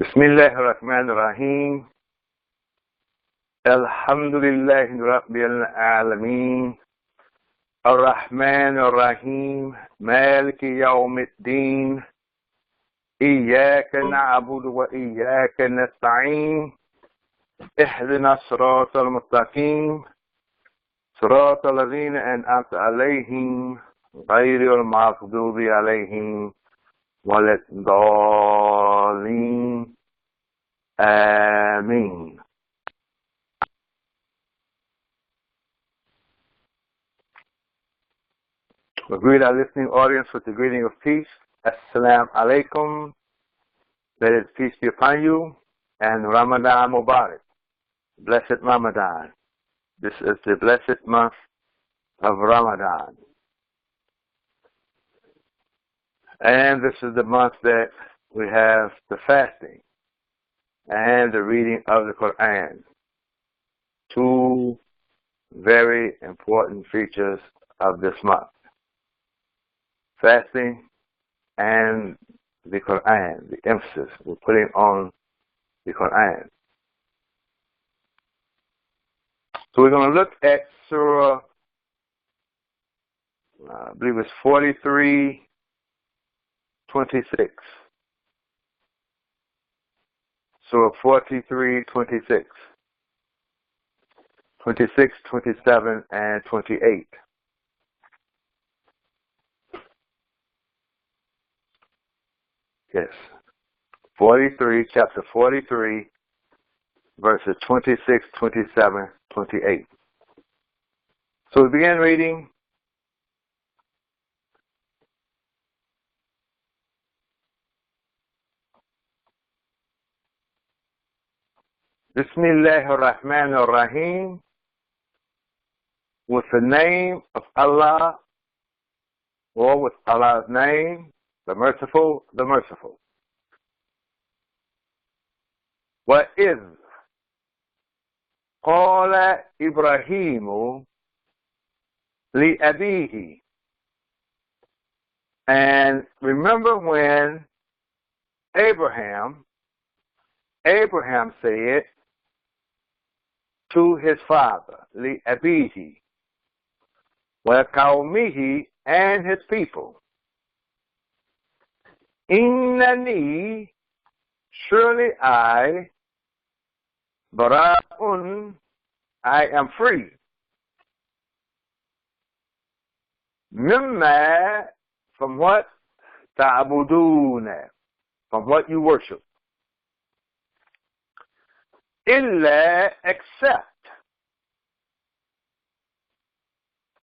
Bismillah ar-Rahman ar-Rahim. Alhamdulillahi Rabbil Alameen. Ar-Rahman ar-Rahim. Maliki yawmiddin. Iyaka na'budu wa iyaka nasta'een. Ihdina as-sirata al-mustaqim. Sirata alladhina an'amta alayhim. Ghayri al-maghdubi alayhim. Wal-dallin. Ameen. We greet our listening audience with the greeting of peace. Assalamu alaikum. Let His peace be upon you. And Ramadan Mubarak. Blessed Ramadan. This is the blessed month of Ramadan. And this is the month that we have the fasting and the reading of the Qur'an. Two very important features of this month. Fasting and the Qur'an, the emphasis we're putting on the Qur'an. So we're going to look at Surah, I believe it's 43:26. Surah 43:26, 26, 27, and 28. Yes. 43, chapter 43, verses 26, 27, 28. So we begin reading. Bismillah ar-Rahman ar-Rahim. With the name of Allah, or with Allah's name, the merciful, the merciful. وَإِذْ قَالَ إِبْرَاهِيمُ لِأَبِيهِ. And remember when Abraham said to his father, لِأَبِيهِ, وَقَوْمِهِ, and his people, إِنَّنِي, surely I, bara'un, I am free, mimma, from what, ta'buduna, from what you worship, illa, except,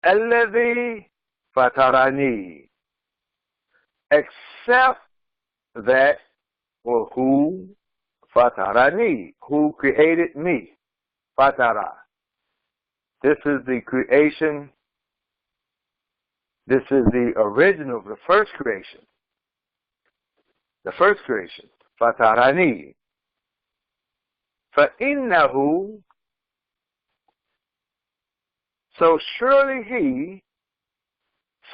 alladhi fatarani, except that, or who, fatarani, who created me, fatara. This is the creation, this is the original, the first creation, fatarani. فَإِنَّهُ, so surely he,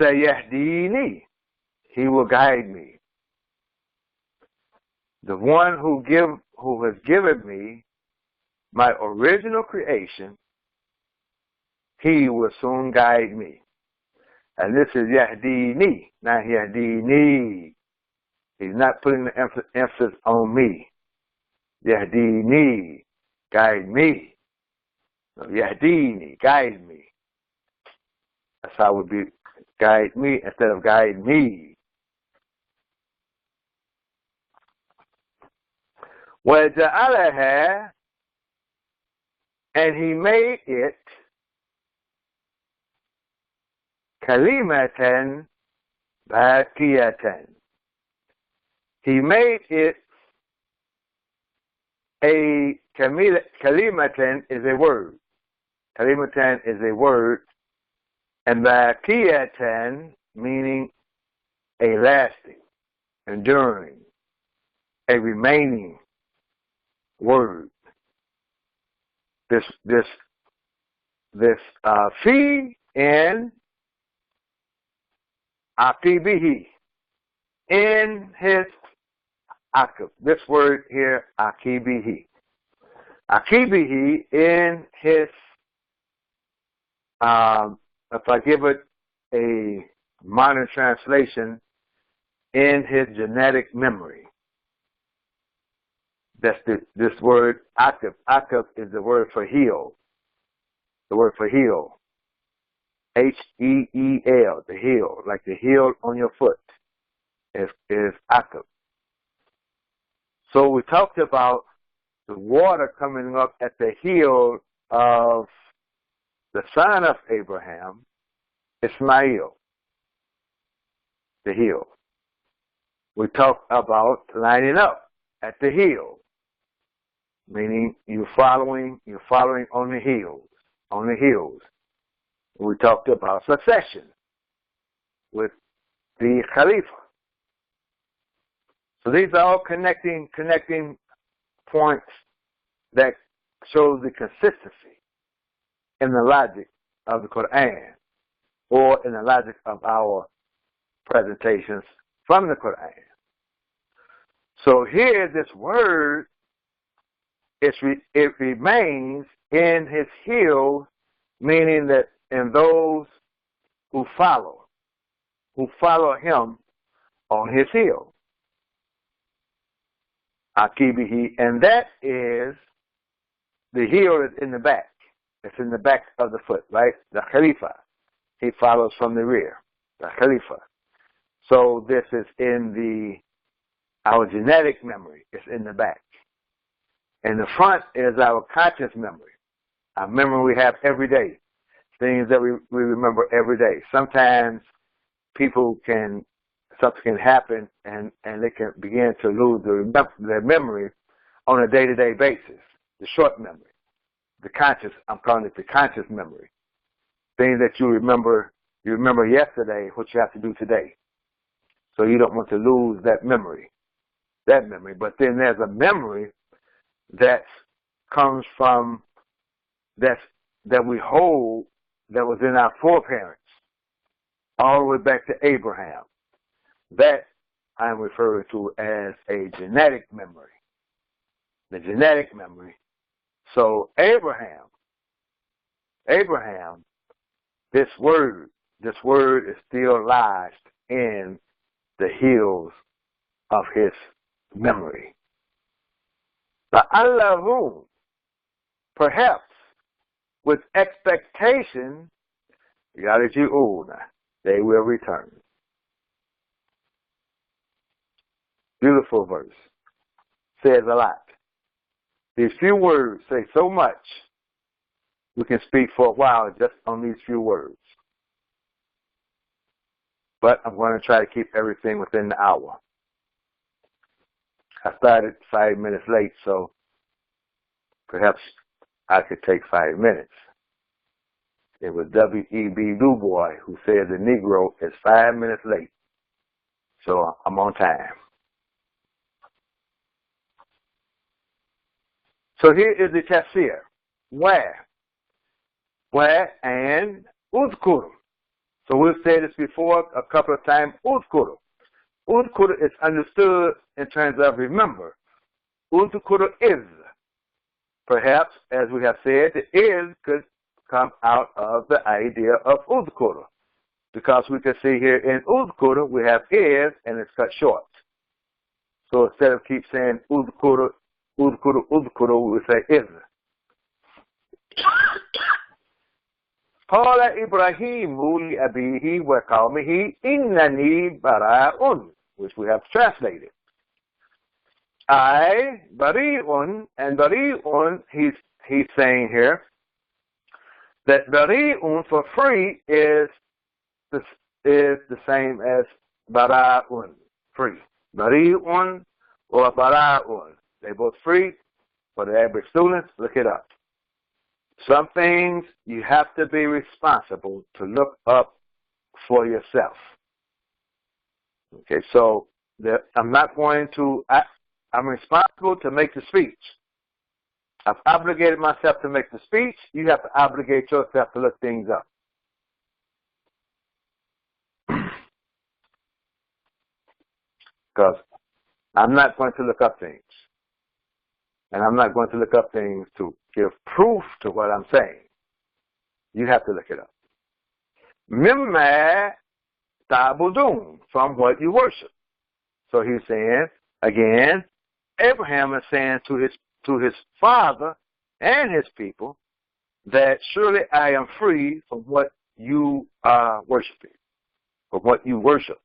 sayahdini, he will guide me. The one who has given me my original creation, he will soon guide me. And this is yahdini, not yahdini. He's not putting the emphasis on me. Yahdini, guide me. No, yahdini, guide me. That's how it would be, guide me instead of guide me. وَجَعَلَهَا, and he made it kalimatan baqiyatan. He made it a kalimatan is a word. Kalimatan is a word, and baqiyatan meaning a lasting, enduring, a remaining word. This fi in aqibihi, in his akib. This word here, akibihi. Akibihi in his, if I give it a modern translation, in his genetic memory. That's this word akib. Akib is the word for heel. The word for heel. H-E-E-L, the heel, like the heel on your foot is akib. So we talked about the water coming up at the heel of the son of Abraham, Ismail, the heel. We talked about lining up at the heel, meaning you're following on the heels. We talked about succession with the Khalifa. So these are all connecting points that show the consistency in the logic of the Qur'an or in the logic of our presentations from the Qur'an. So here, this word, it remains in his heel, meaning that in those who follow him on his heel. Akibihi, and that is, the heel is in the back. It's in the back of the foot, right? The Khalifa. He follows from the rear. The Khalifa. So this is in our genetic memory. It's in the back. And the front is our conscious memory. Our memory we have every day. Things that we remember every day. Sometimes something can happen and they can begin to lose their memory on a day-to-day basis. The short memory. I'm calling it the conscious memory. Things that you remember yesterday, what you have to do today. So you don't want to lose that memory. But then there's a memory that comes from, that we hold, that was in our foreparents, all the way back to Abraham. That I'm referring to as a genetic memory. The genetic memory. So Abraham, this word is still lodged in the heels of his memory. La'allahum, perhaps with expectation, yarji'una, they will return. Beautiful verse. Says a lot. These few words say so much. We can speak for a while just on these few words. But I'm going to try to keep everything within the hour. I started 5 minutes late, so perhaps I could take 5 minutes. It was W.E.B. Du Bois who said the Negro is 5 minutes late. So I'm on time. So here is the tafsir. Where and uzkur. So we've said this before a couple of times. Uzkur. Uzkur is understood in terms of remember. Uzkur is. Perhaps, as we have said, the is could come out of the idea of uzkur. Because we can see here in uzkur we have is and it's cut short. So instead of keep saying uzkur, we say is. قال إبراهيم لأبيه وقومه إنني براء, which we have translated. I bari'un, and bari'un, he's saying here that bari'un for free is the same as bara'un, free. Bari'un or bara'un, they both free. For the average students, look it up. Some things you have to be responsible to look up for yourself. Okay, so I'm responsible to make the speech. I've obligated myself to make the speech. You have to obligate yourself to look things up. Because I'm not going to look up things. And I'm not going to look up things to give proof to what I'm saying. You have to look it up. Mimma ta'budun, from what you worship. So he's saying, again, Abraham is saying to his father and his people that surely I am free from what you are worshiping, from what you worship,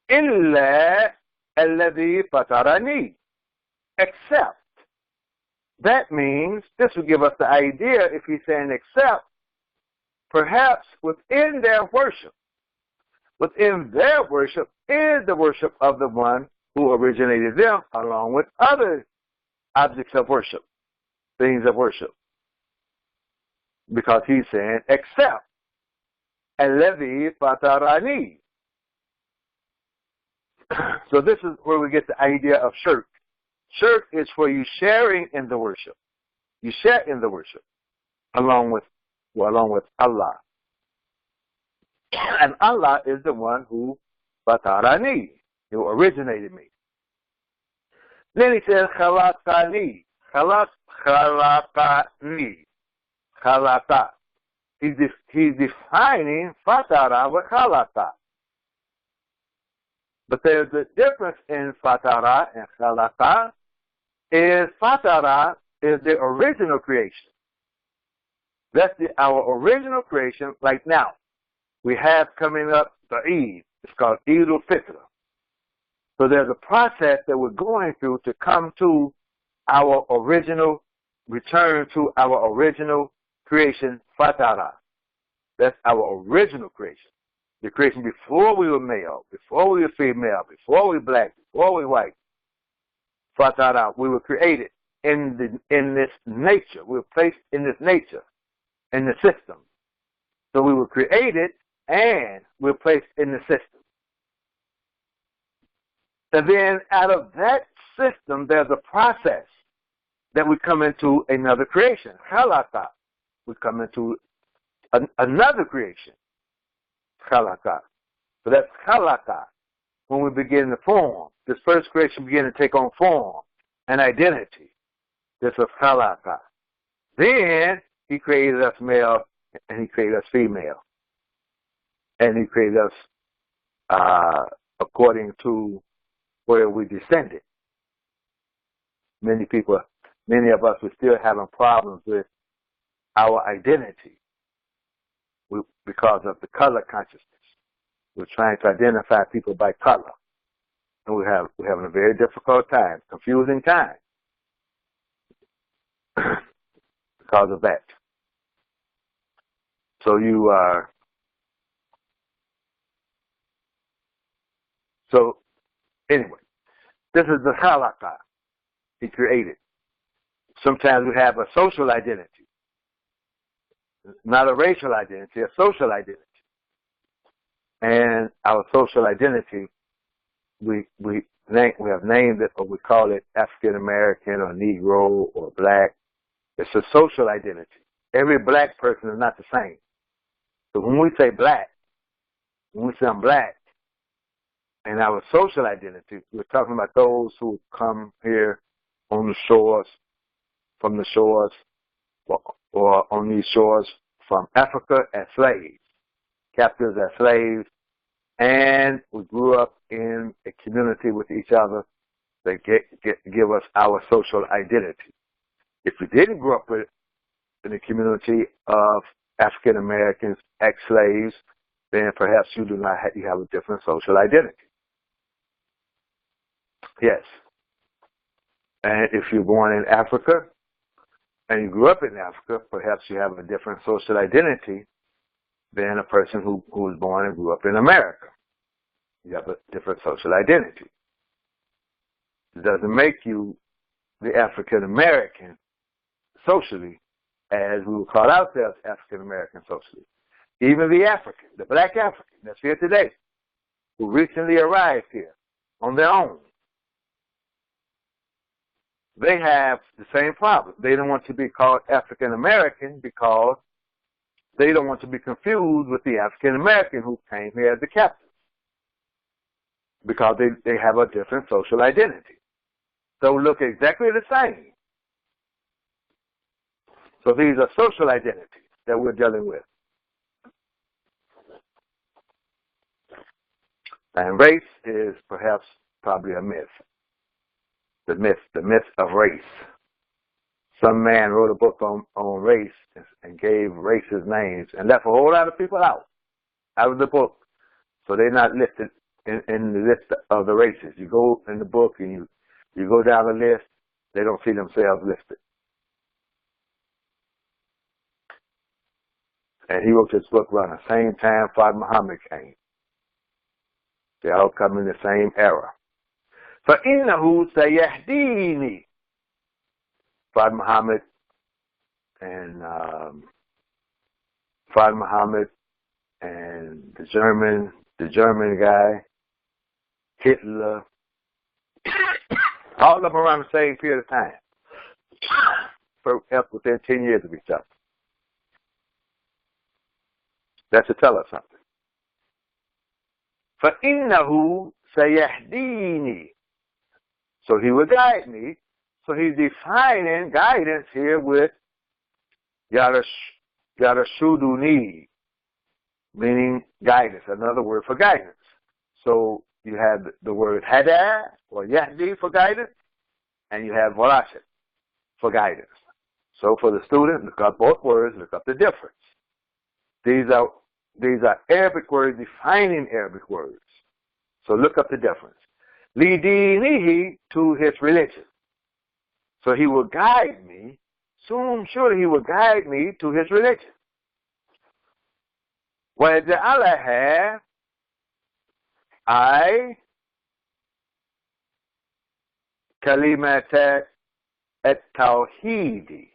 Illa alladhi fatarani, except. That means, this will give us the idea, if he's saying except, perhaps within their worship is the worship of the one who originated them, along with other objects of worship, things of worship. Because he's saying, except alladhi fatarani. So this is where we get the idea of shirk. Shirk is for you sharing in the worship. You share in the worship along with Allah. And Allah is the one who fatarani, who originated me. Then he says, khalaqani. Khalaqa. He's defining fatara with khalaqa. But there's a difference in fatara and khalaqa. Fatara is the original creation. That's our original creation. Like now, we have coming up the Eid. It's called Eid al-Fitr. So there's a process that we're going through to come to our original, return to our original creation, fatara. That's our original creation. The creation before we were male, before we were female, before we were black, before we were white. Fatara, we were created in this nature. We were placed in this nature, in the system. So we were created and we were placed in the system. And then out of that system, there's a process that we come into another creation. Khalaqa. We come into another creation. Khalaqa. So that's khalaqa. When we begin to form, this first creation began to take on form and identity. This was khalaqa. Then he created us male and he created us female. And he created us according to where we descended. Many of us are still having problems with our identity because of the color consciousness. We're trying to identify people by color. And we're having a very difficult time, confusing time because of that. So anyway, this is the khalaqa he created. Sometimes we have a social identity. Not a racial identity, a social identity. And our social identity, we have named it, or we call it African American or Negro or Black. It's a social identity. Every black person is not the same. So when we say black, when we say I'm black, and our social identity, we're talking about those who come here on the shores, from the shores, or on these shores from Africa as slaves, captives as slaves, and we grew up in a community with each other that give us our social identity. If we didn't grow up in a community of African Americans, ex-slaves, then perhaps you have a different social identity. Yes. And if you're born in Africa and you grew up in Africa, perhaps you have a different social identity than a person who was born and grew up in America. You have a different social identity. It doesn't make you the African American socially, as we would call ourselves African American socially. Even the African, the black African that's here today, who recently arrived here on their own, they have the same problem. They don't want to be called African American because they don't want to be confused with the African American who came here as a captive. because they have a different social identity. Don't look exactly the same. So these are social identities that we're dealing with. And race is perhaps probably a myth. The myth of race. Some man wrote a book on race and gave races names and left a whole lot of people out of the book. So they're not listed in the list of the races. You go in the book and you go down the list, they don't see themselves listed. And he wrote this book around the same time Father Muhammad came. They all come in the same era. فَإِنَّهُ سَيَهْدِينِي. Father Muhammad and the German guy, Hitler, all of them around the same period of time, within 10 years of each other. That should tell us something. فَإِنَّهُ سَيَهْدِينِي. So he will guide me. So he's defining guidance here with Yarashuduni, meaning guidance, another word for guidance. So you have the word Hada or Yahdi for guidance, and you have Warashid for guidance. So for the student, look up both words, look up the difference. These are Arabic words defining Arabic words. So look up the difference. Lidinihi, to his religion. So he will guide me. Soon, surely he will guide me to his religion. وَيَجْعَلَهَا, كَلِمَةَ التَّوْحِيدِ.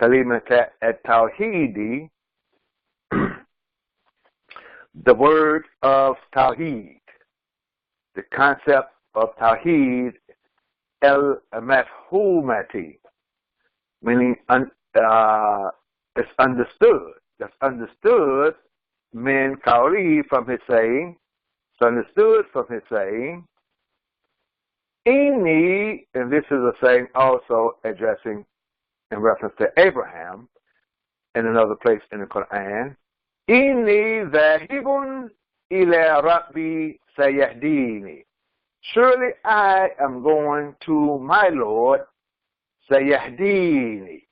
كَلِمَةَ التَّوْحِيدِ, the word of Tawheed, the concept of Tawheed, el-mafhumati, meaning it's understood. That's understood, min qawli, from his saying. It's understood from his saying. Inni, and this is a saying also addressing in reference to Abraham in another place in the Quran. Inni dhahibun ila rabbi sayahdini. Surely I am going to my Lord, sayahdini.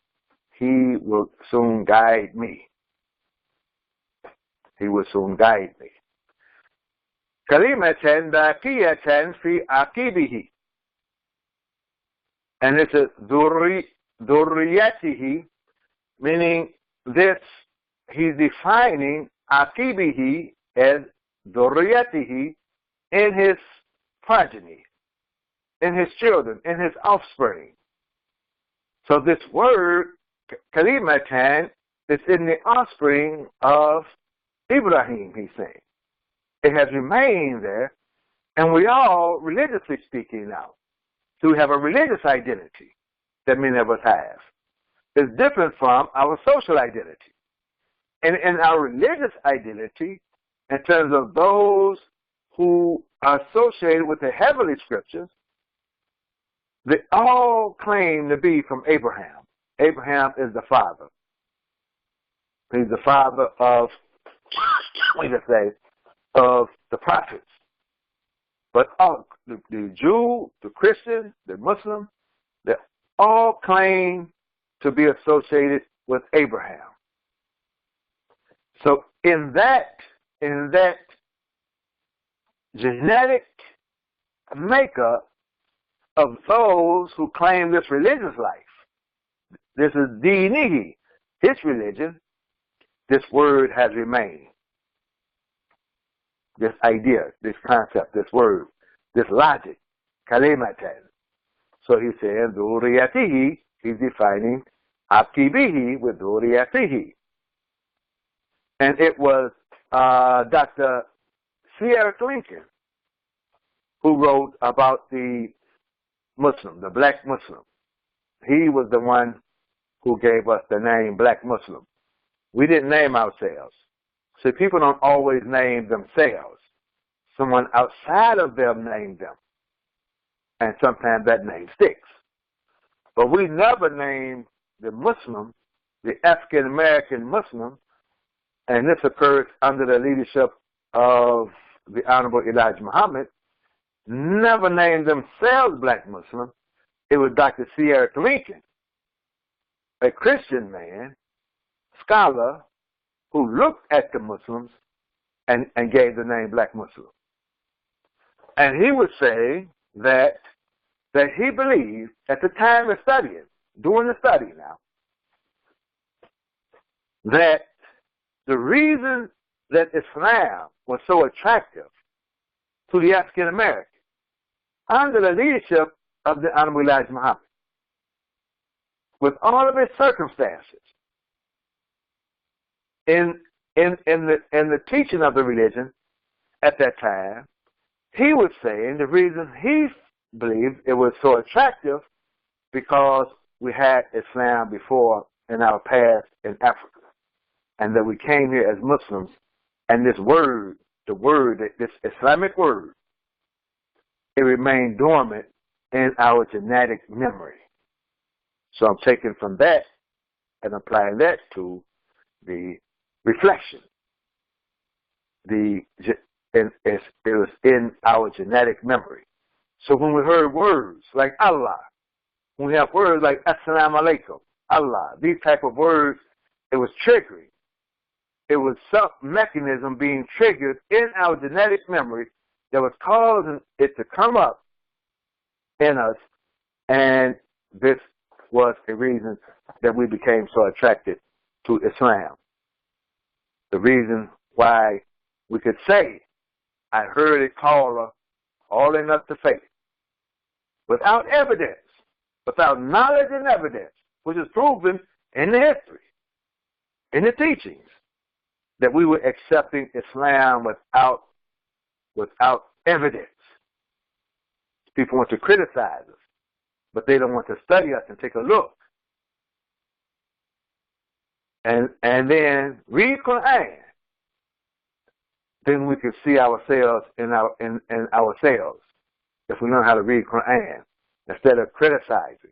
He will soon guide me. He will soon guide me. Kalimatan baqiyatan fi aqibihi. And it's a dhurriyatihi, meaning this, he's defining aqibihi as dhurriyatihi, in his progeny, in his children, in his offspring. So this word, kalimatan, is in the offspring of Ibrahim, he's saying. It has remained there, and we all, religiously speaking now, so we have a religious identity that many of us have. It's different from our social identity. And in our religious identity, in terms of those who are associated with the heavenly scriptures, they all claim to be from Abraham. Abraham is the father. He's the father of, of the prophets. But all, the Jew, the Christian, the Muslim, they all claim to be associated with Abraham. So in that genetic makeup of those who claim this religious life, this is dinihi, his religion, this word has remained. This idea, this concept, this word, this logic, kalimatan. So he's saying, dhurriyatihi, he's defining aqibihi with dhurriyatihi. And it was Dr. Sierra Lincoln who wrote about the Muslim, the black Muslim. He was the one who gave us the name Black Muslim. We didn't name ourselves. So people don't always name themselves. someone outside of them named them. And sometimes that name sticks. But we never name the Muslim, the African American Muslim, and this occurs under the leadership of the Honorable Elijah Muhammad, never named themselves Black Muslim. It was Dr. C. Eric Lincoln, a Christian man, scholar, who looked at the Muslims and gave the name Black Muslim. And he would say that he believed at the time of studying, doing the study now, that the reason that Islam was so attractive to the African American under the leadership of the Honorable Elijah Muhammad, with all of its circumstances, in the teaching of the religion at that time, he was saying the reason he believed it was so attractive because we had Islam before in our past in Africa, and that we came here as Muslims, and this word, this Islamic word, it remained dormant in our genetic memory. So I'm taking from that and applying that to the reflection. It was in our genetic memory. So when we heard words like Allah, when we have words like Assalamu alaikum, Allah, these type of words, it was triggering. It was some mechanism being triggered in our genetic memory that was causing it to come up in us, and this was a reason that we became so attracted to Islam. The reason why we could say, I heard it call all in us to faith, without evidence, without knowledge and evidence, which is proven in the history, in the teachings, that we were accepting Islam without evidence. People want to criticize us, but they don't want to study us and take a look. And then read Qur'an. Then we can see ourselves in ourselves if we learn how to read Qur'an instead of criticizing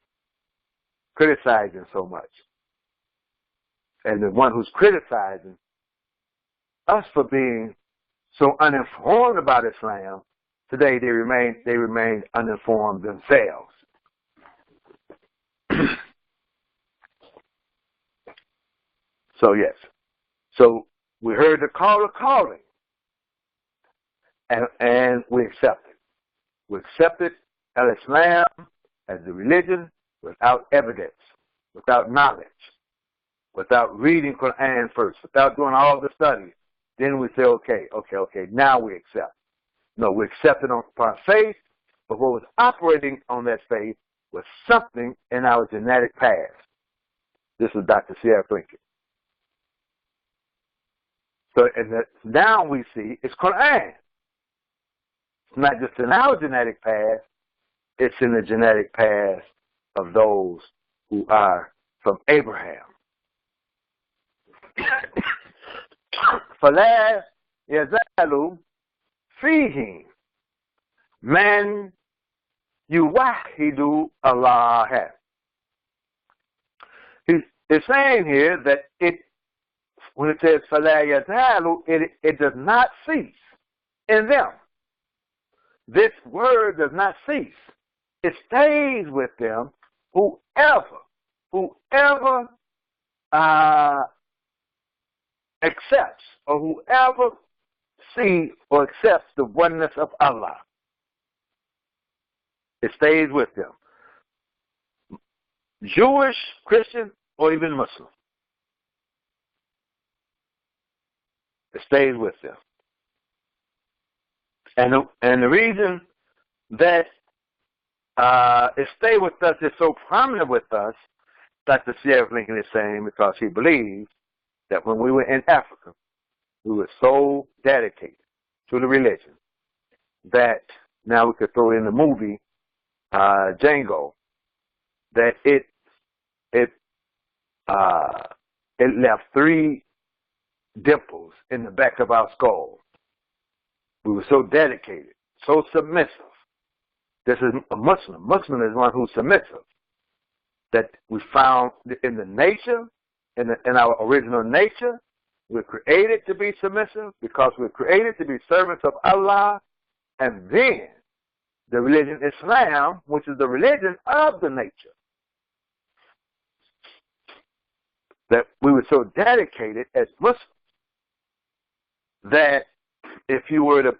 so much. And the one who's criticizing us for being so uninformed about Islam, today they remain uninformed themselves. So yes. So we heard the call of calling, and we accepted. We accepted Islam as the religion without evidence, without knowledge, without reading Quran first, without doing all the studies. Then we say, okay, now we accept. No, we accepted on our faith, but what was operating on that faith was something in our genetic past. This is Dr. C.R. Lincoln. So now we see it's Quran. It's not just in our genetic past, it's in the genetic past of those who are from Abraham. فَلَا يَزَالُ فِيهِمْ مَنْ يُوَحِّدُ اللَّهَ. It's saying here that when it says فَلَا يَزَالُ, it does not cease in them. This word does not cease. It stays with them. Whoever accepts, or whoever sees or accepts the oneness of Allah, it stays with them. Jewish, Christian, or even Muslim. It stays with them. And the reason that it stays with us, is so prominent with us, Dr. C.R. Lincoln is saying, because he believes that when we were in Africa, we were so dedicated to the religion that now we could throw in the movie Django, that it left 3 dimples in the back of our skull. We were were so dedicated, so submissive. This is a Muslim. Muslim is one who's submissive. That we found in the nature, in our original nature, we're created to be submissive because we're created to be servants of Allah. And then the religion Islam, which is the religion of the nature, that we were so dedicated as Muslims that if you were to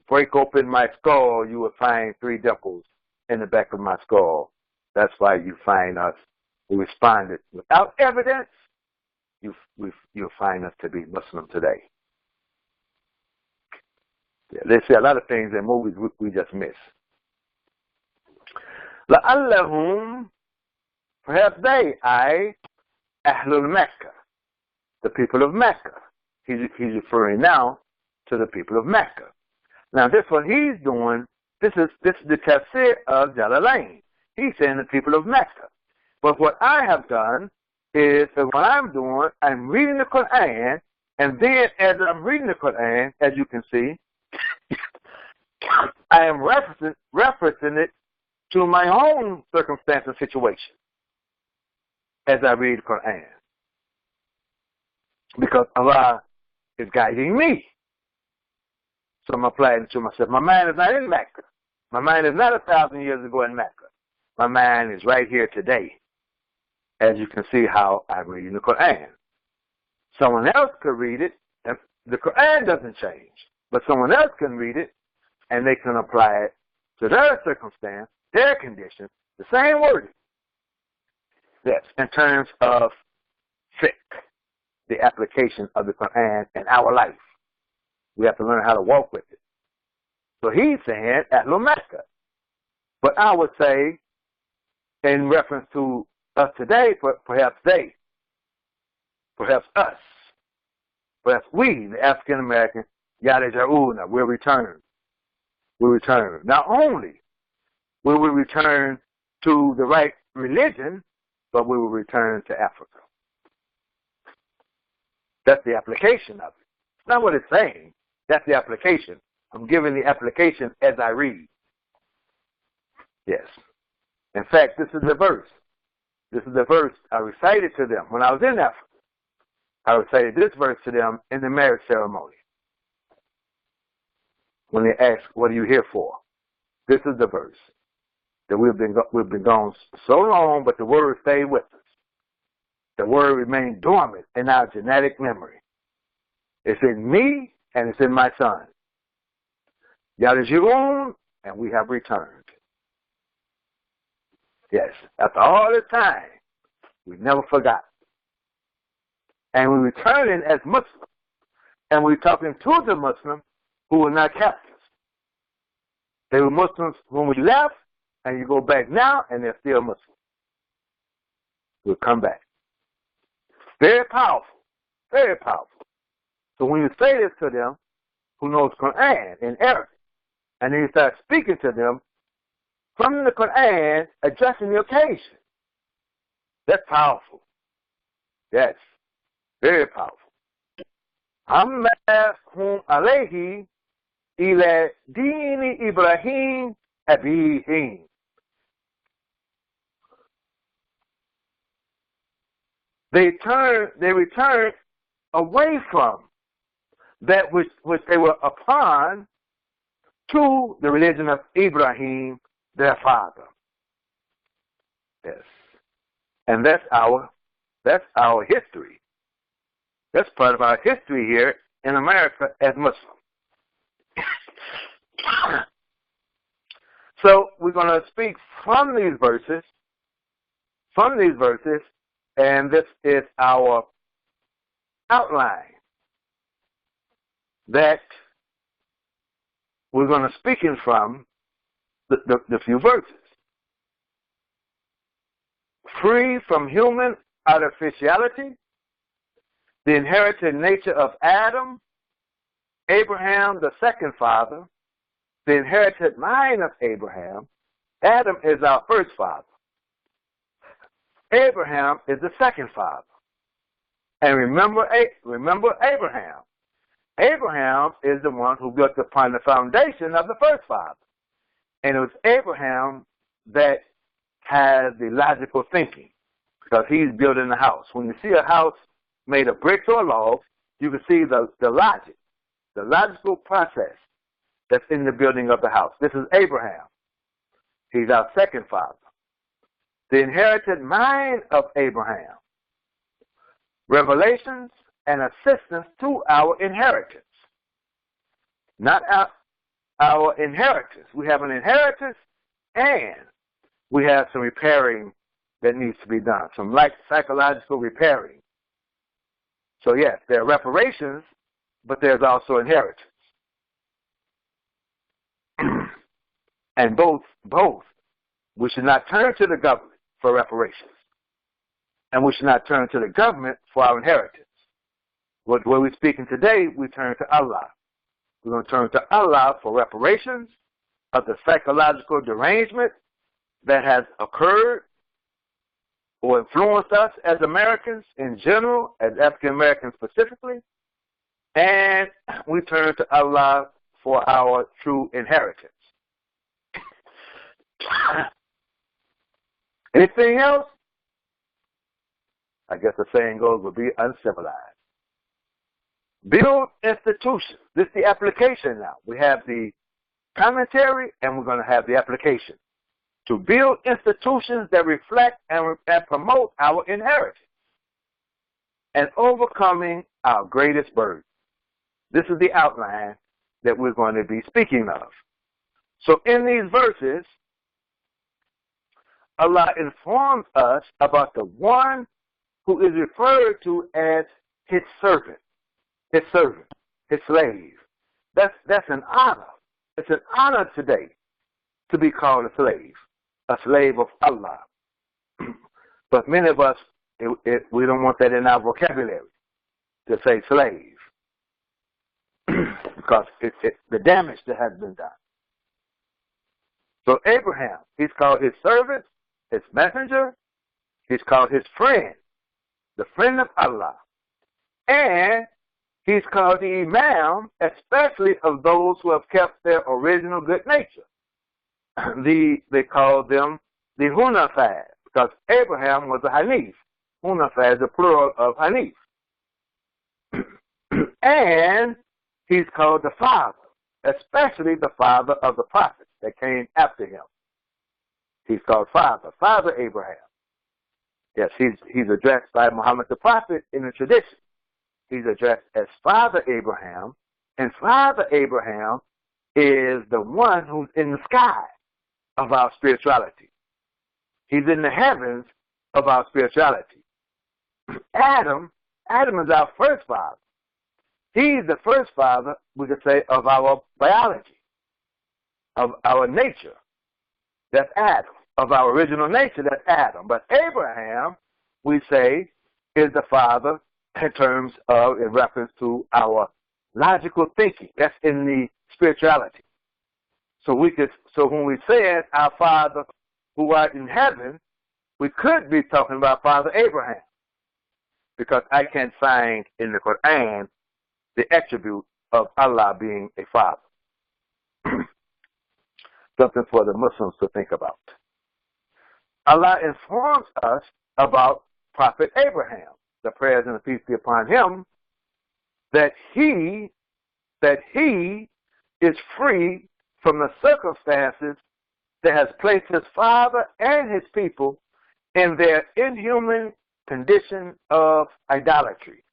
break open my skull, you would find 3 dimples in the back of my skull. That's why you find us, we responded without evidence. You'll find us to be Muslim today. Yeah, they say a lot of things in movies we just miss. لَعَلَّهُمْ, perhaps they, Ahlul Mecca, the people of Mecca. He's referring now to the people of Mecca. Now this what he's doing, this is the tafsir of Jalalain. He's saying the people of Mecca. But what I have done is that what I'm doing, I'm reading the Qur'an, and then as I'm reading the Qur'an, as you can see, I am referencing it to my own circumstance and situation as I read the Qur'an. Because Allah is guiding me. So I'm applying it to myself. My mind is not in Mecca. My mind is not 1,000 years ago in Mecca. My mind is right here today. As you can see how I'm reading the Qur'an. Someone else could read it, and the Qur'an doesn't change. But someone else can read it, and they can apply it to their circumstance, their condition, the same wording. Yes, in terms of fiqh, the application of the Qur'an in our life. We have to learn how to walk with it. So he's saying Ahlul Mecca. But I would say, in reference to us today, perhaps they, perhaps us, perhaps we, the African American, Yaraja'una, will return. We'll return. Not only will we return to the right religion, but we will return to Africa. That's the application of it. It's not what it's saying. That's the application. I'm giving the application as I read. Yes. In fact, this is the verse. This is the verse I recited to them when I was in Africa. I recited this verse to them in the marriage ceremony. When they ask, what are you here for? This is the verse. That we've been gone so long, but the word stayed with us. The word remained dormant in our genetic memory. It's in me and it's in my son. Yarajirun, and we have returned. Yes, after all this time, we never forgot. And we're returning as Muslims. And we're talking to the Muslims who were not captives. They were Muslims when we left, and you go back now, and they're still Muslims. We'll come back. Very powerful. Very powerful. So when you say this to them, who knows Quran in Arabic, and then you start speaking to them from the Quran, addressing the occasion, that's powerful. That's very powerful. Amma hum alayhi ila dini Ibrahim abihim. They return away from that which they were upon to the religion of Ibrahim, their father. Yes. And that's our history. That's part of our history here in America as Muslims. So we're going to speak from these verses, and this is our outline that we're going to speak in from the few verses. Free from human artificiality, the inherited nature of Adam, Abraham, the second father, the inherited mind of Abraham. Adam is our first father. Abraham is the second father. And remember Abraham. Abraham is the one who built upon the foundation of the first father. And it was Abraham that has the logical thinking, because he's building the house. When you see a house made of bricks or logs, you can see the logic, the logical process that's in the building of the house. This is Abraham. He's our second father. The inherited mind of Abraham. Revelations and assistance to our inheritance. Not our inheritance. We have an inheritance, and we have some repairing that needs to be done, some like psychological repairing. So yes, there are reparations, but there's also inheritance. And both, we should not turn to the government for reparations, and we should not turn to the government for our inheritance. What we're speaking today, we turn to Allah. We're going to turn to Allah for reparations of the psychological derangement that has occurred or influenced us as Americans in general, as African Americans specifically, and we turn to Allah for our true inheritance. Anything else? I guess the saying goes, would be uncivilized. Build institutions. This is the application now. We have the commentary, and we're going to have the application. To build institutions that reflect and promote our inheritance and overcoming our greatest burden. This is the outline that we're going to be speaking of. So in these verses, Allah informs us about the one who is referred to as his servant, his slave. That's an honor. It's an honor today to be called a slave of Allah. But many of us, we don't want that in our vocabulary, to say slave, because the damage that has been done. So Abraham, he's called his servant, his messenger, he's called his friend, the friend of Allah, and he's called the Imam, especially of those who have kept their original good nature. They call them the Hunafad, because Abraham was a Hanif. Hunafad is the plural of Hanif. And he's called the father, especially the father of the prophets that came after him. He's called Father Abraham. Yes, he's addressed by Muhammad the prophet in the tradition. He's addressed as Father Abraham, and Father Abraham is the one who's in the sky of our spirituality. He's in the heavens of our spirituality. Adam is our first father. He's the first father, we could say, of our biology, of our nature. That's Adam. Of our original nature, that's Adam. But Abraham, we say, is the father in reference to our logical thinking. That's in the spirituality. So when we say our Father who art in heaven, we could be talking about Father Abraham, because I can't find in the Qur'an the attribute of Allah being a father. Something for the Muslims to think about. Allah informs us about Prophet Abraham, the prayers and the peace be upon him, that he is free from the circumstances that has placed his father and his people in their inhuman condition of idolatry.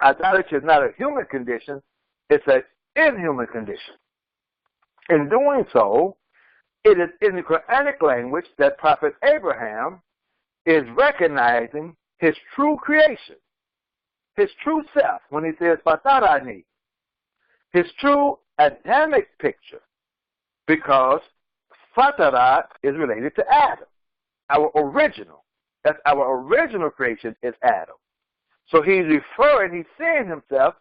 Idolatry is not a human condition, it's an inhuman condition. In doing so, it is in the Quranic language that Prophet Abraham is recognizing his true creation, his true self, when he says, Fatarani, his true Adamic picture, because Fatara is related to Adam, our original. That's our original creation is Adam. So he's seeing himself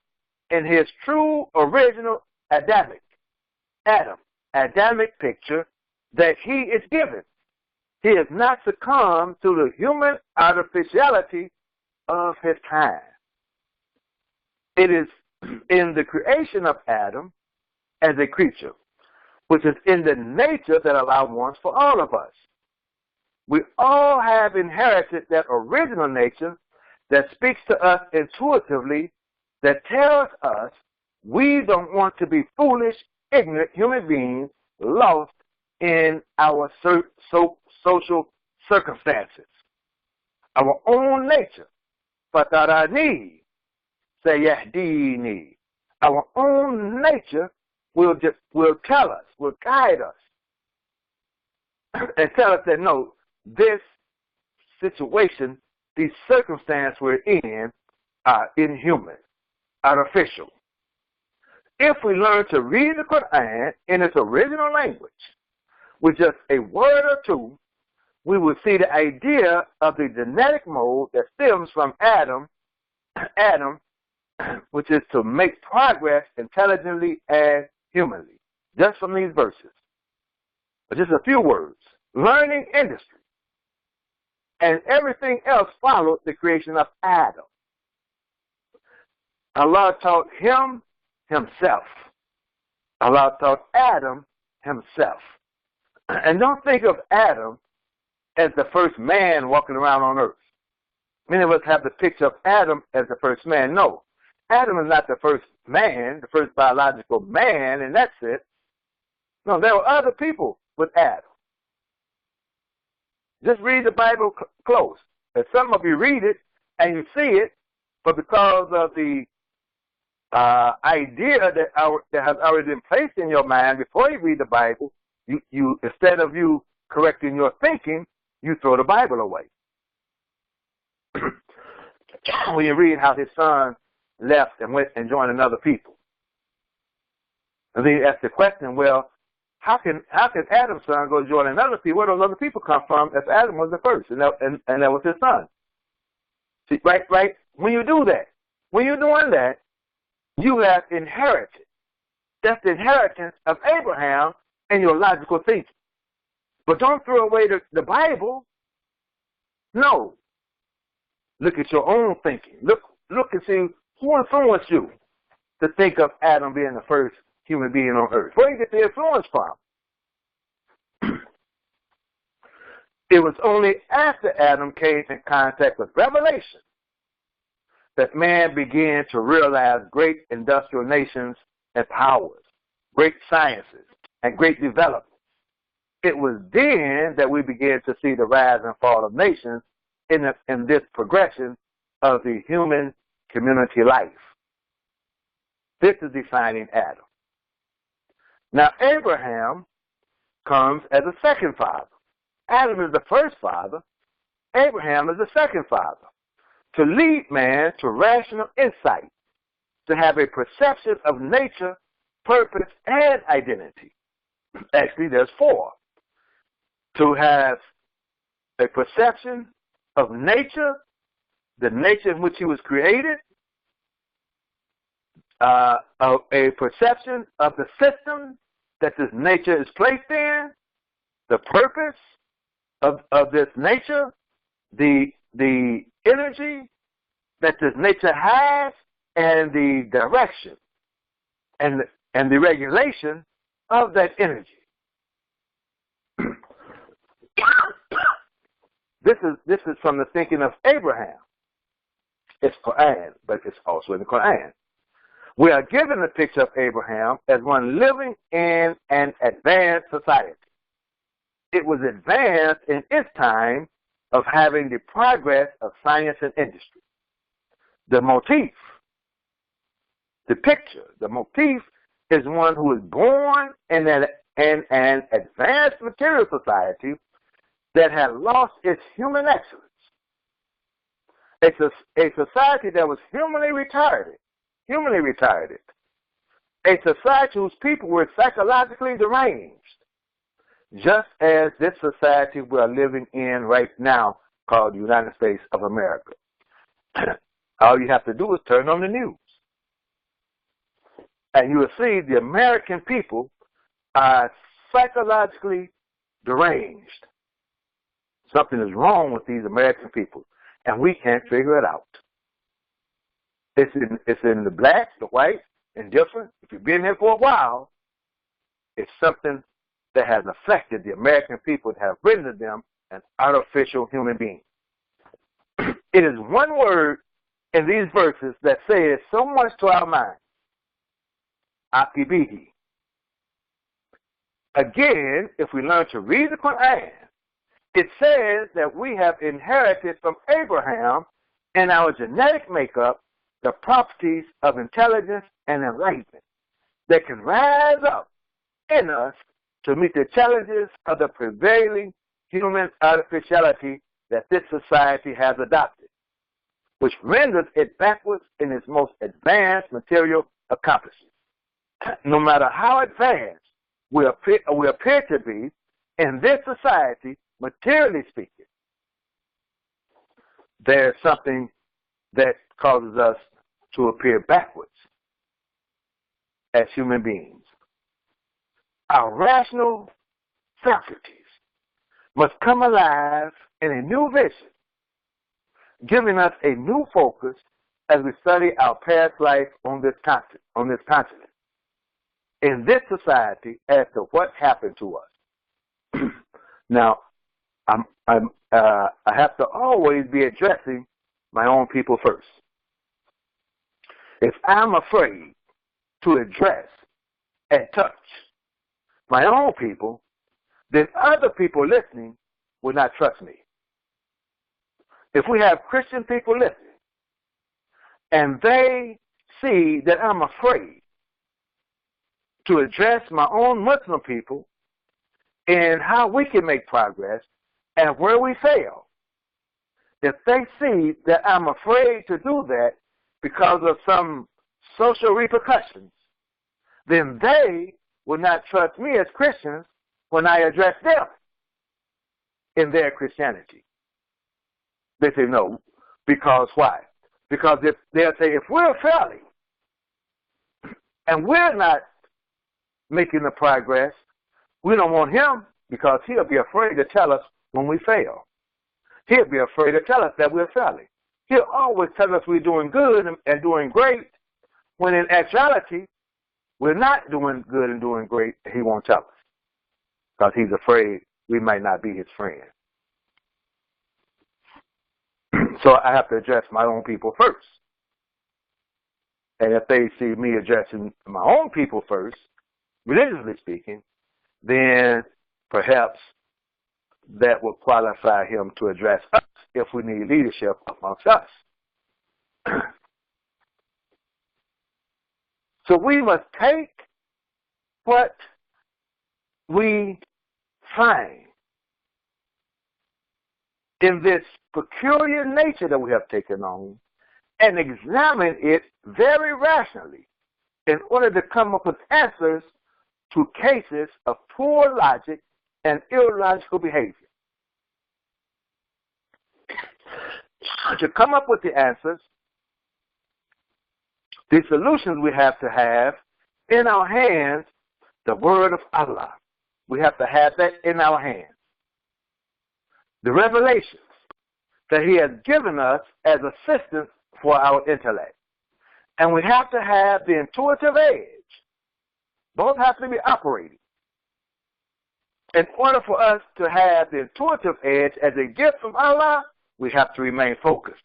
in his true original Adamic picture that he is given. He has not succumbed to the human artificiality of his time. It is in the creation of Adam as a creature, which is in the nature that Allah wants for all of us. We all have inherited that original nature that speaks to us intuitively, that tells us we don't want to be foolish, ignorant human beings lost in our social circumstances. Our own nature. فَتَرَانِي سَيَهْدِينِي. Our own nature will tell us, will guide us, and tell us that no, this situation, these circumstances we're in are inhuman, artificial. If we learn to read the Quran in its original language, with just a word or two, we will see the idea of the genetic mode that stems from Adam, which is to make progress intelligently and humanly. Just from these verses. But just a few words. Learning industry. And everything else followed the creation of Adam. Allah taught him himself. Allah taught Adam himself. And don't think of Adam as the first man walking around on earth. Many of us have the picture of Adam as the first man. No, Adam is not the first man, the first biological man, and that's it. No, there were other people with Adam. Just read the Bible close. And some of you read it and you see it, but because of the idea that has already been placed in your mind before you read the Bible, you instead of you correcting your thinking, you throw the Bible away. When you read how his son left and went and joined another people. And then you ask the question, well, how can Adam's son go join another people? Where do those other people come from if Adam was the first and that was his son? See, right? When you do that, when you're doing that, you have inherited. That's the inheritance of Abraham and your logical thinking. But don't throw away the Bible. No. Look at your own thinking. Look and see who influenced you to think of Adam being the first human being on earth. Where do you get the influence from? It was only after Adam came in contact with revelation that man began to realize great industrial nations and powers, great sciences, and great developments. It was then that we began to see the rise and fall of nations in this progression of the human community life. This is defining Adam. Now, Abraham comes as a second father. Adam is the first father. Abraham is the second father. To lead man to rational insight, to have a perception of nature, purpose, and identity. Actually, there's four. To have a perception of nature, the nature in which he was created, of a perception of the system that this nature is placed in, the purpose of this nature, the energy that this nature has, and the direction and the regulation of that energy. This is from the thinking of Abraham. It's Quran, but it's also in the Quran. We are given the picture of Abraham as one living in an advanced society. It was advanced in its time of having the progress of science and industry. The motif, the picture, the motif is one who is born in an advanced material society that had lost its human excellence. A society that was humanly retarded. A society whose people were psychologically deranged. Just as this society we are living in right now, called the United States of America. All you have to do is turn on the news. And you will see the American people are psychologically deranged. Something is wrong with these American people, and we can't figure it out. It's in the blacks, the whites, indifferent. If you've been here for a while, it's something that has affected the American people that have rendered them an artificial human being. It is one word in these verses that says so much to our mind. Akibihi. Again, if we learn to read the Quran, it says that we have inherited from Abraham in our genetic makeup the properties of intelligence and enlightenment that can rise up in us to meet the challenges of the prevailing human artificiality that this society has adopted, which renders it backwards in its most advanced material accomplishments. No matter how advanced we appear to be in this society, materially speaking, there's something that causes us to appear backwards as human beings. Our rational faculties must come alive in a new vision, giving us a new focus as we study our past life on this continent, in this society, as to what happened to us. Now, I have to always be addressing my own people first. If I'm afraid to address and touch my own people, then other people listening will not trust me. If we have Christian people listening and they see that I'm afraid to address my own Muslim people and how we can make progress and where we fail, if they see that I'm afraid to do that because of some social repercussions, then they will not trust me as Christians when I address them in their Christianity. They say no, because why? Because if they'll say, if we're failing and we're not making the progress, we don't want him because he'll be afraid to tell us when we fail. He'll be afraid to tell us that we're failing. He'll always tell us we're doing good and doing great, when in actuality, we're not doing good and doing great, and he won't tell us because he's afraid we might not be his friend. So I have to address my own people first. And if they see me addressing my own people first, religiously speaking, then perhaps that will qualify him to address us if we need leadership amongst us. So we must take what we find in this peculiar nature that we have taken on and examine it very rationally in order to come up with answers to cases of poor logic and illogical behavior. To come up with the answers, the solutions we have to have in our hands, the word of Allah. We have to have that in our hands. The revelations that he has given us as assistance for our intellect. And we have to have the intuitive edge. Both have to be operating. In order for us to have the intuitive edge as a gift from Allah, we have to remain focused.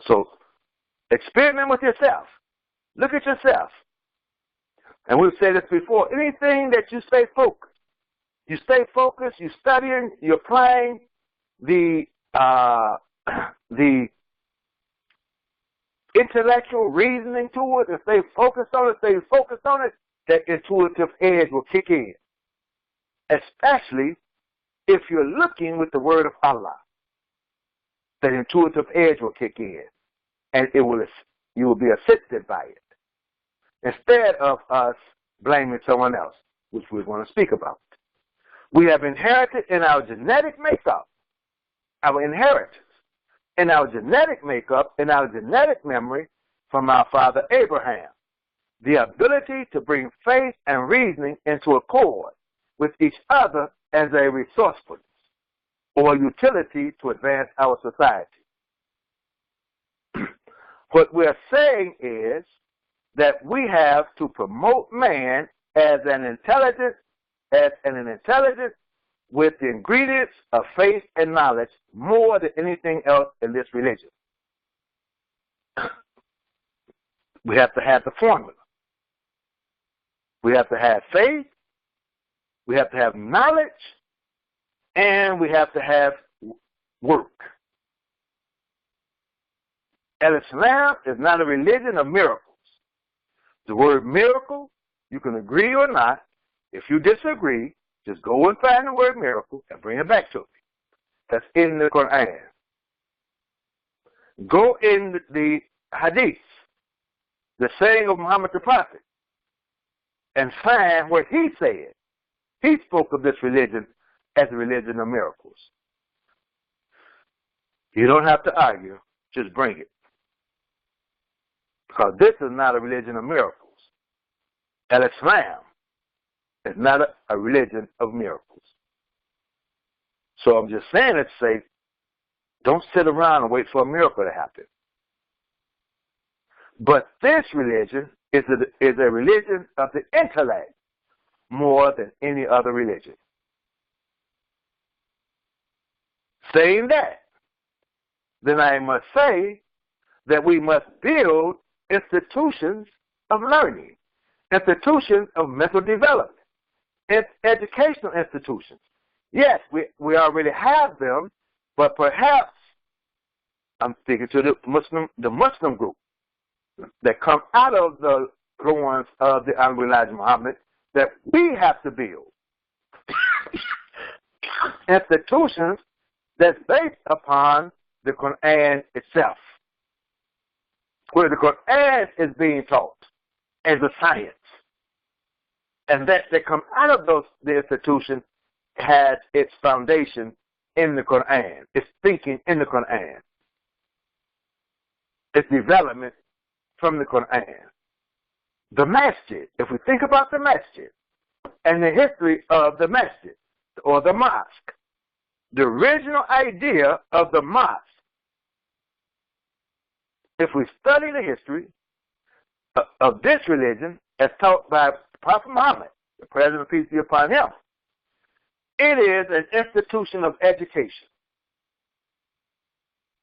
So, experiment with yourself. Look at yourself. And we've said this before. Anything that you stay focused, you're studying, you're applying the intellectual reasoning to it, and stay focused on it, that intuitive edge will kick in. Especially if you're looking with the word of Allah. That intuitive edge will kick in. And you will be assisted by it. Instead of us blaming someone else, which we're going to speak about. We have inherited in our genetic makeup, our inheritance, in our genetic makeup, in our genetic memory from our father Abraham, the ability to bring faith and reasoning into accord with each other as a resourcefulness or utility to advance our society. What we're saying is that we have to promote man as an intelligent with the ingredients of faith and knowledge more than anything else in this religion. We have to have the formula. We have to have faith, we have to have knowledge, and we have to have work. Islam is not a religion of miracles. The word miracle, you can agree or not. If you disagree, just go and find the word miracle and bring it back to me. That's in the Quran. Go in the Hadith, the saying of Muhammad the Prophet, and find where he said. He spoke of this religion as a religion of miracles. You don't have to argue, just bring it. Because this is not a religion of miracles. Islam is not a religion of miracles. So I'm just saying it to say, don't sit around and wait for a miracle to happen. But this religion is a religion of the intellect more than any other religion. Saying that, then I must say that we must build institutions of learning, institutions of mental development, educational institutions. Yes, we already have them, but perhaps I'm speaking to the Muslim group that come out of the loins of the Honorable Elijah Muhammad, that we have to build institutions that's based upon the Quran itself, where the Quran is being taught as a science, and that they come out of the institution has its foundation in the Quran, its thinking in the Quran, its development from the Quran. The masjid, if we think about the masjid and the history of the masjid or the mosque, the original idea of the mosque, if we study the history of this religion as taught by Prophet Muhammad, the President, peace be upon him, it is an institution of education.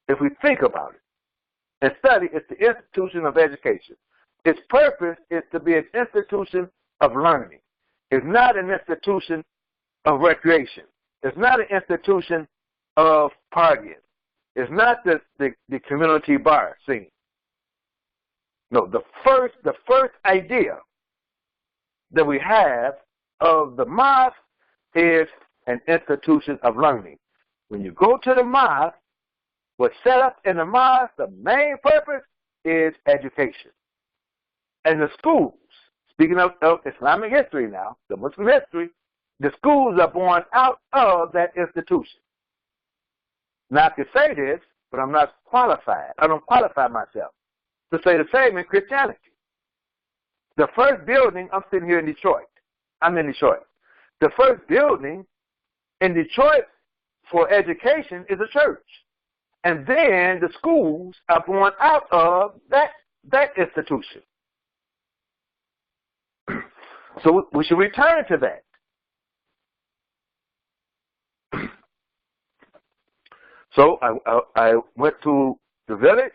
If we think about it and study, it's the institution of education. Its purpose is to be an institution of learning. It's not an institution of recreation. It's not an institution of partying. It's not the community bar scene. No, the first idea that we have of the mosque is an institution of learning. When you go to the mosque, what's set up in the mosque, the main purpose is education. And the schools, speaking of Islamic history now, the Muslim history, the schools are born out of that institution. Now, I could say this, but I'm not qualified. I don't qualify myself to say the same in Christianity. The first building, I'm sitting here in Detroit. I'm in Detroit. The first building in Detroit for education is a church. And then the schools are born out of that institution. So we should return to that. So I went to the village,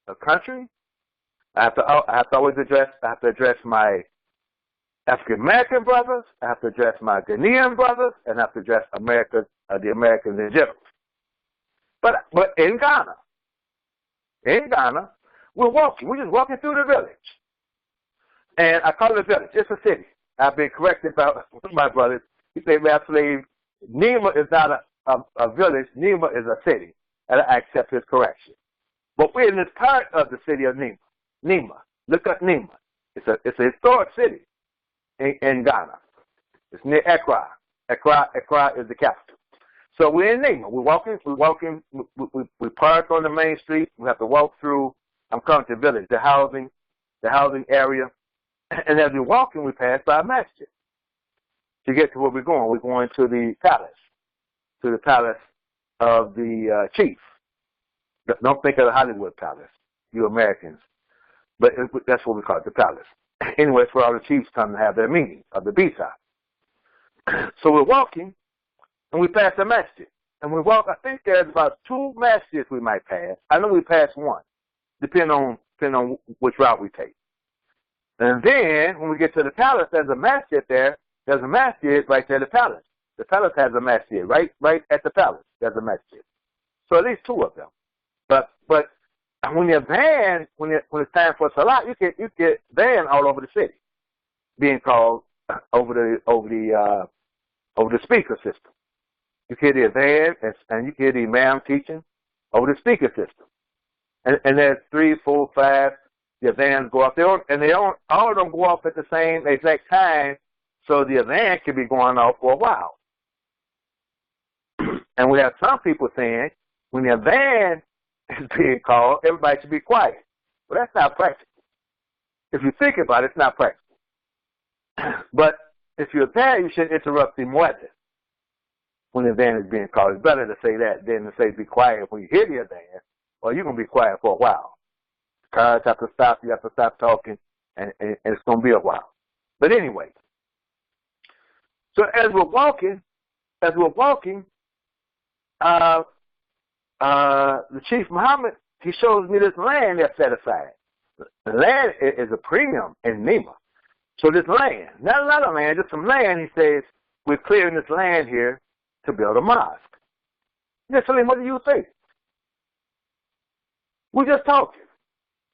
a country. I have to address my African American brothers. I have to address my Ghanaian brothers, and I have to address the Americans in general. But in Ghana, we're just walking through the village, and I call it a village. It's a city. I've been corrected by one of my brothers. He said, "Man, slave, Nema is not a village. Nema is a city," and I accept his correction. But we're in this part of the city of Nema. Nema, look up Nema. It's a historic city in Ghana. It's near Accra. Accra is the capital. So we're in Nema. We're walking. We park on the main street. We have to walk through. I'm coming to the village, the housing area. And as we're walking, we pass by a masjid to get to where we're going. We're going to the palace of the chief. Don't think of the Hollywood palace. you Americans. But that's what we call it, the palace. Anyway, it's where all the chiefs come to have their meeting of the B-side. So we're walking, and we pass a masjid. And we walk, I think there's about 2 masjids we might pass. I know we passed one, depending on which route we take. And then, when we get to the palace, there's a masjid there. There's a masjid right there at the palace. The palace has a masjid, right at the palace. There's a masjid. So at least 2 of them. But when you're van, when it's time for salat, you get van all over the city, being called over the speaker system. You hear the adhan and you hear the imam teaching over the speaker system. And there's 3, 4, 5, the adhans go off. All of them go off at the same exact time, so the adhan can be going off for a while. And we have some people saying, when the adhan is being called, everybody should be quiet. Well, that's not practical. If you think about it, it's not practical. But if you're there, you should interrupt the muezzin when the adhan is being called. It's better to say that than to say be quiet when you hear the adhan, or you're going to be quiet for a while. Cars have to stop, you have to stop talking, and it's going to be a while. But anyway, so as we're walking, the Chief Muhammad, he shows me this land that's set aside. The land is a premium in Nema. So this land, not a lot of land, just some land, he says, we're clearing this land here to build a mosque. Yes, Salim, what do you think? We're just talking.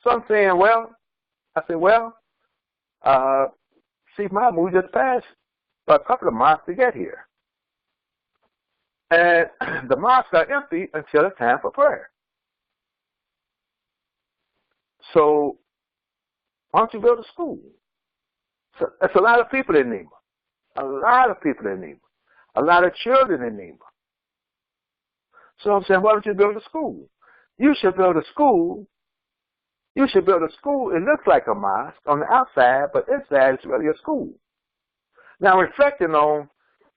So I'm saying, Chief Muhammad, we just passed a couple of mosques to get here. And the mosques are empty until it's time for prayer. So why don't you build a school? So that's a lot of people in Nema. A lot of people in Nema. A lot of children in Nema. So I'm saying, why don't you build a school? You should build a school. You should build a school. It looks like a mosque on the outside, but inside it's really a school. Now, reflecting on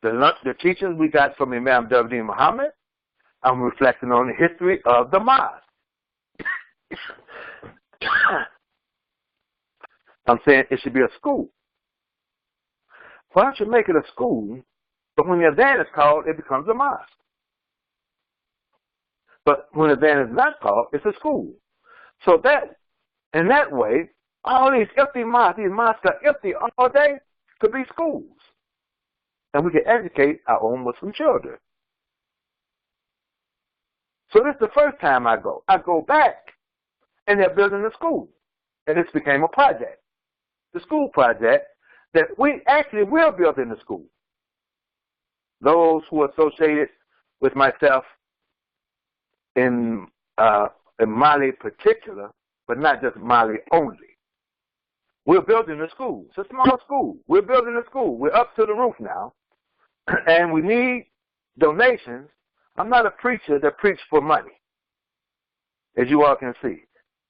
the teachings we got from Imam W. Muhammad, I'm reflecting on the history of the mosque. I'm saying it should be a school. Why don't you make it a school, but when the adhan is called, it becomes a mosque. But when the adhan is not called, it's a school. So that, in that way, all these empty mosques, these mosques are empty all day, could be schools. And we can educate our own Muslim children. So this is the first time I go. I go back, and they're building a school. And this became a project. The school project that we actually will build in the school. Those who are associated with myself in Mali particular, but not just Mali only. We're building a school. It's a small school. We're building a school. We're up to the roof now. And we need donations. I'm not a preacher that preaches for money, as you all can see.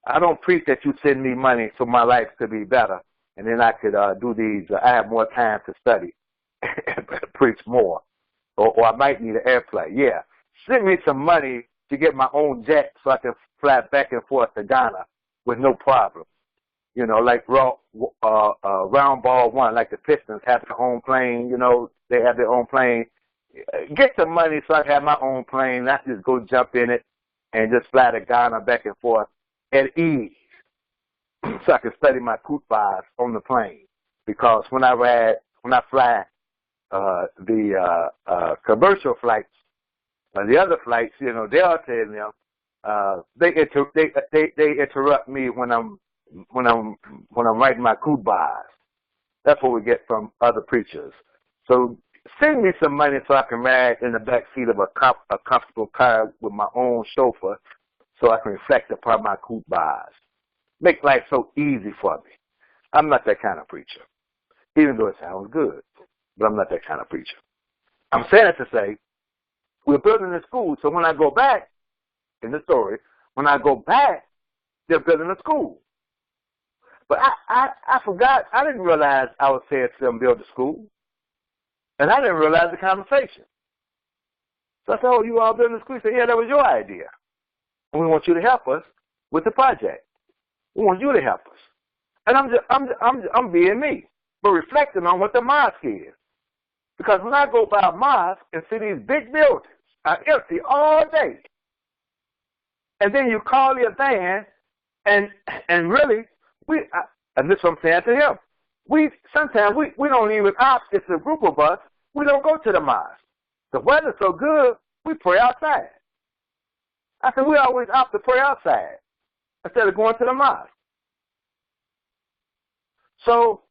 I don't preach that you send me money so my life could be better, and then I could do these. I have more time to study and preach more. Or I might need an airplane. Yeah, send me some money to get my own jet so I can fly back and forth to Ghana with no problem. You know, like Round Ball 1, like the Pistons have their own plane. You know, they have their own plane. Get some money so I can have my own plane. Not just go jump in it and just fly to Ghana back and forth at ease, so I can study my khutbahs on the plane. Because when I fly the commercial flights, the other flights, you know, they'll tell them they interrupt me when I'm writing my khutbahs. That's what we get from other preachers. So send me some money so I can ride in the back seat of a comfortable car with my own chauffeur, so I can reflect upon my khutbahs. Make life so easy for me. I'm not that kind of preacher, even though it sounds good, but I'm not that kind of preacher. I'm saying it to say, we're building a school, so when I go back, in the story, when I go back, they're building a school. But I forgot, I didn't realize I was saying to them build a school, and I didn't realize the conversation. So I said, oh, you all building a school? He said, yeah, that was your idea. And we want you to help us with the project. We want you to help us. And I'm being me, but reflecting on what the mosque is. Because when I go by a mosque and see these big buildings are empty all day, and then you call your van, and really, and this is what I'm saying to him, sometimes we don't even opt. It's a group of us. We don't go to the mosque. The weather's so good, we pray outside. I said we always opt to pray outside instead of going to the mosque. So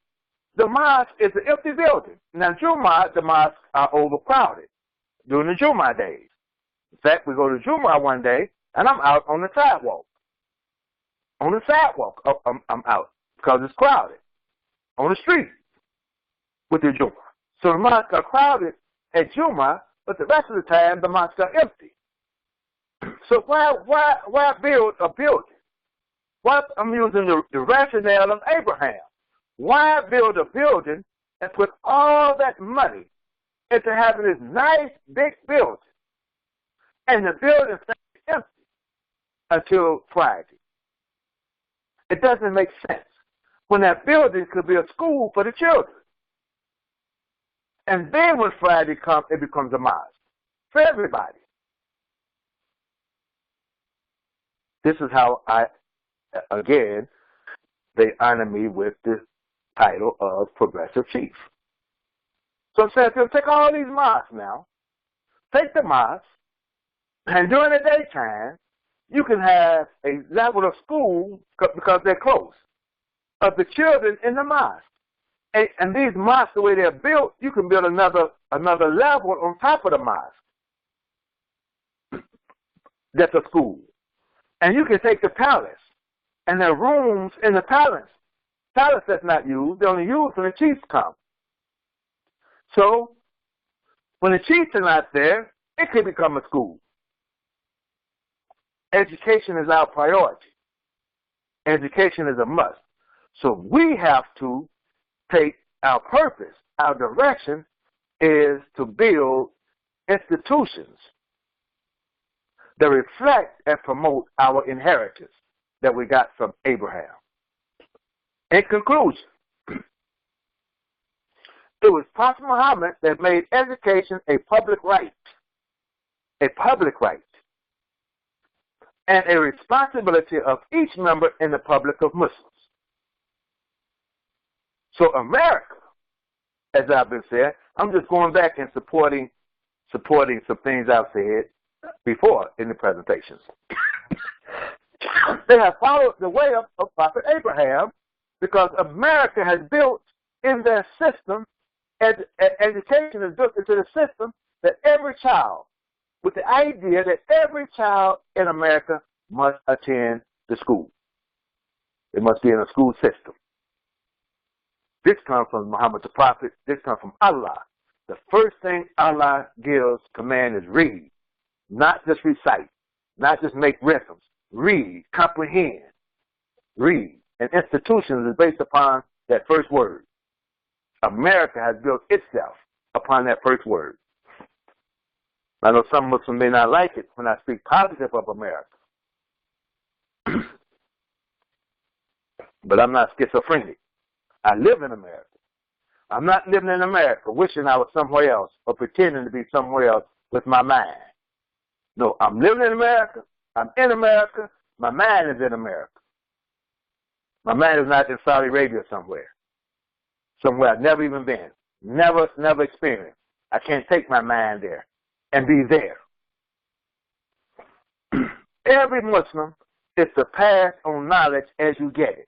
the mosque is an empty building. Now, Jummah, the mosques are overcrowded during the Jummah days. In fact, we go to Jummah one day, and I'm out on the sidewalk. On the sidewalk, I'm out because it's crowded. On the street with the Jummah. So the mosques are crowded at Jummah, but the rest of the time the mosques are empty. So why build a building? Why, I'm using the rationale of Abraham. Why build a building and put all that money into having this nice big building, and the building stays empty until Friday? It doesn't make sense when that building could be a school for the children. And then when Friday comes, it becomes a mosque for everybody. This is how they honor me with this title of Progressive Chief. So I'm saying, take all these mosques now, take the mosques, and during the daytime, you can have a level of school, because they're close, of the children in the mosque. And these mosques, the way they're built, you can build another level on top of the mosque. That's a school. And you can take the palace, and there are rooms in the palace. Palace that's not used, they're only used when the chiefs come. So, when the chiefs are not there, it could become a school. Education is our priority. Education is a must. So we have to take our purpose, our direction is to build institutions that reflect and promote our inheritance that we got from Abraham. In conclusion, it was Prophet Muhammad that made education a public right, and a responsibility of each member in the public of Muslims. So America, as I've been saying, I'm just going back and supporting some things I've said before in the presentations. They have followed the way of Prophet Abraham, because America has built in their system, education is built into the system that every child, with the idea that every child in America must attend the school. It must be in a school system. This comes from Muhammad the Prophet. This comes from Allah. The first thing Allah gives command is read, not just recite, not just make rhythms. Read, comprehend, read. And institutions is based upon that first word. America has built itself upon that first word. I know some Muslims may not like it when I speak positive of America. But I'm not schizophrenic. I live in America. I'm not living in America wishing I was somewhere else or pretending to be somewhere else with my mind. No, I'm living in America. I'm in America. My mind is in America. My mind is not in Saudi Arabia somewhere I've never even been, never experienced. I can't take my mind there and be there. Every Muslim is to pass on knowledge as you get it.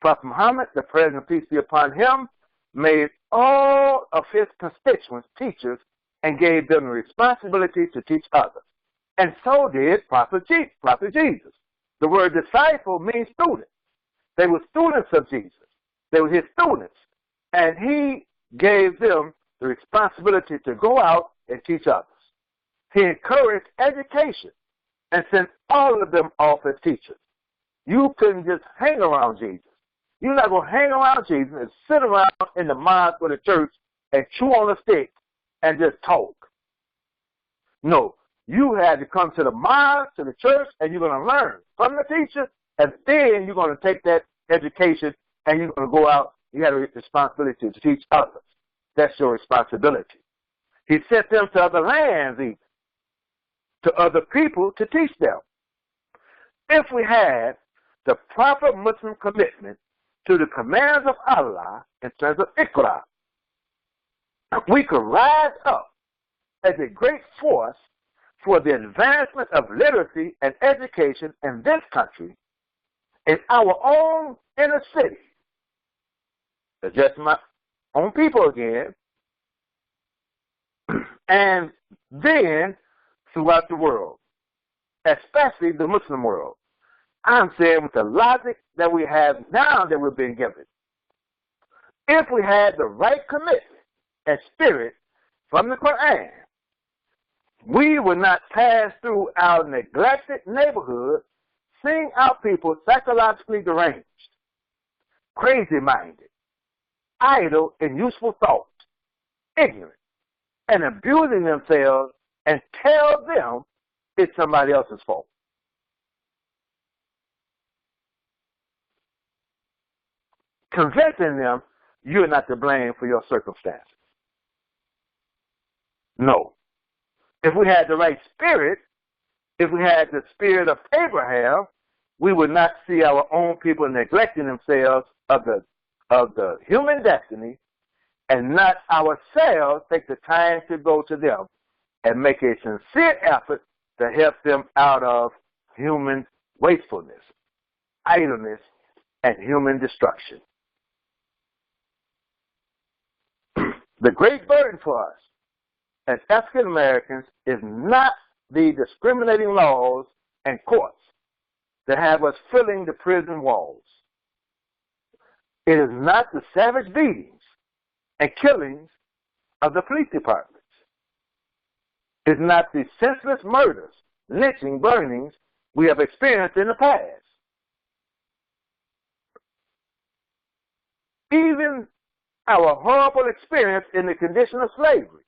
Prophet Muhammad, the praise and peace be upon him, made all of his constituents teachers and gave them the responsibility to teach others. And so did Prophet Jesus. The word disciple means student. They were students of Jesus. They were his students. And he gave them the responsibility to go out and teach others. He encouraged education and sent all of them off as teachers. You couldn't just hang around Jesus. You're not going to hang around Jesus and sit around in the mosque or the church and chew on a stick and just talk. No, you had to come to the mosque, to the church, and you're going to learn from the teacher And then you're going to take that education and you're going to go out. You have a responsibility to teach others. That's your responsibility. He sent them to other lands, even, to other people to teach them. If we had the proper Muslim commitment to the commands of Allah in terms of Iqra, we could rise up as a great force for the advancement of literacy and education in this country, in our own inner city. Address my own people again, and then throughout the world, especially the Muslim world. I'm saying with the logic that we have now that we've been given, if we had the right commitment and spirit from the Qur'an, we would not pass through our neglected neighborhood seeing our people psychologically deranged, crazy-minded, idle in useful thought, ignorant, and abusing themselves and tell them it's somebody else's fault. Convincing them you're not to blame for your circumstances. No. If we had the right spirit, if we had the spirit of Abraham, we would not see our own people neglecting themselves of the human destiny, and not ourselves take the time to go to them and make a sincere effort to help them out of human wastefulness, idleness, and human destruction. The great burden for us as African Americans is not the discriminating laws and courts that have us filling the prison walls. It is not the savage beatings and killings of the police departments. It's not the senseless murders, lynching, burnings we have experienced in the past. Even our horrible experience in the condition of slavery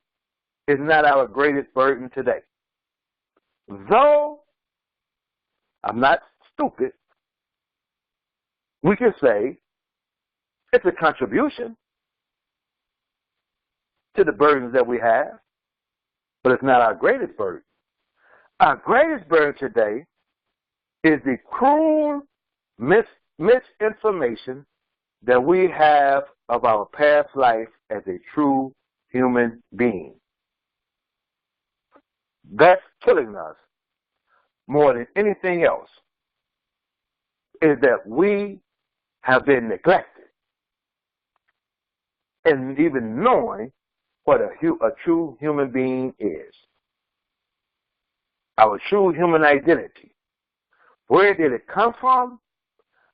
is not our greatest burden today. Though I'm not stupid, we can say it's a contribution to the burdens that we have, but it's not our greatest burden. Our greatest burden today is the cruel misinformation that we have of our past life as a true human being. That's killing us more than anything else, is that we have been neglected and even knowing what a true human being is. Our true human identity. Where did it come from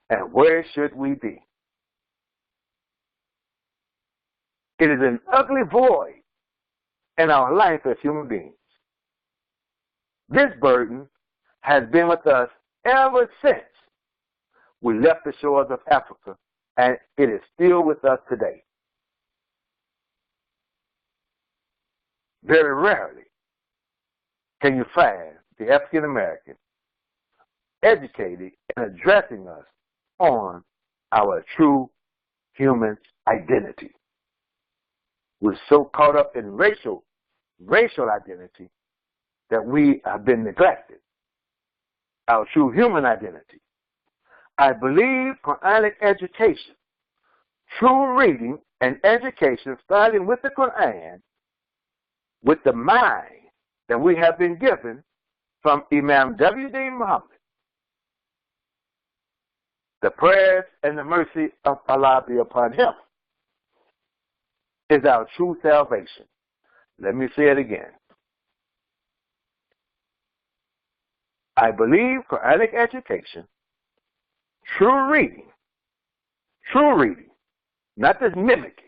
and where should we be? It is an ugly void in our life as human beings. This burden has been with us ever since we left the shores of Africa, and it is still with us today. Very rarely can you find the African American educated and addressing us on our true human identity. We're so caught up in racial identity that we have been neglected. Our true human identity. I believe Quranic education, true reading and education, starting with the Quran, with the mind that we have been given from Imam W.D. Muhammad. The prayers and the mercy of Allah be upon him, is our true salvation. Let me say it again. I believe Quranic education, true reading, not just mimicking.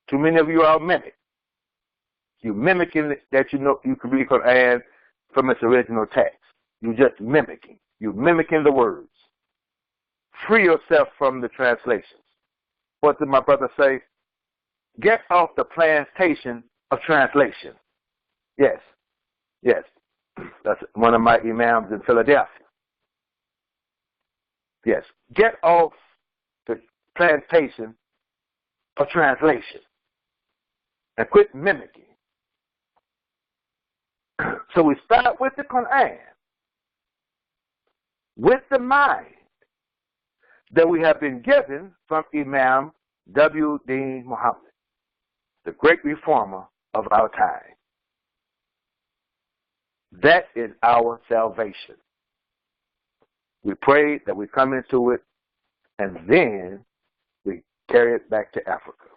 Too many of you are mimic. You mimicking that you know you can read Quran from its original text. You just mimicking. You mimicking the words. Free yourself from the translations. What did my brother say? Get off the plantation of translation. Yes. That's one of my imams in Philadelphia. Yes, get off the plantation of translation and quit mimicking. So we start with the Qur'an, with the mind that we have been given from Imam W. Deen Muhammad, the great reformer of our time. That is our salvation. We pray that we come into it, and then we carry it back to Africa.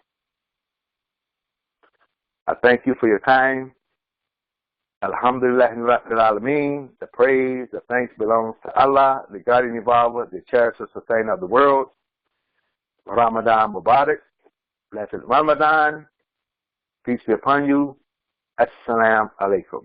I thank you for your time. Alhamdulillah, Rabbil Alameen. The praise, the thanks belongs to Allah, the guardian evolver, the cherisher, sustainer of the world. Ramadan Mubarak. Blessed Ramadan. Peace be upon you. Assalamu alaikum.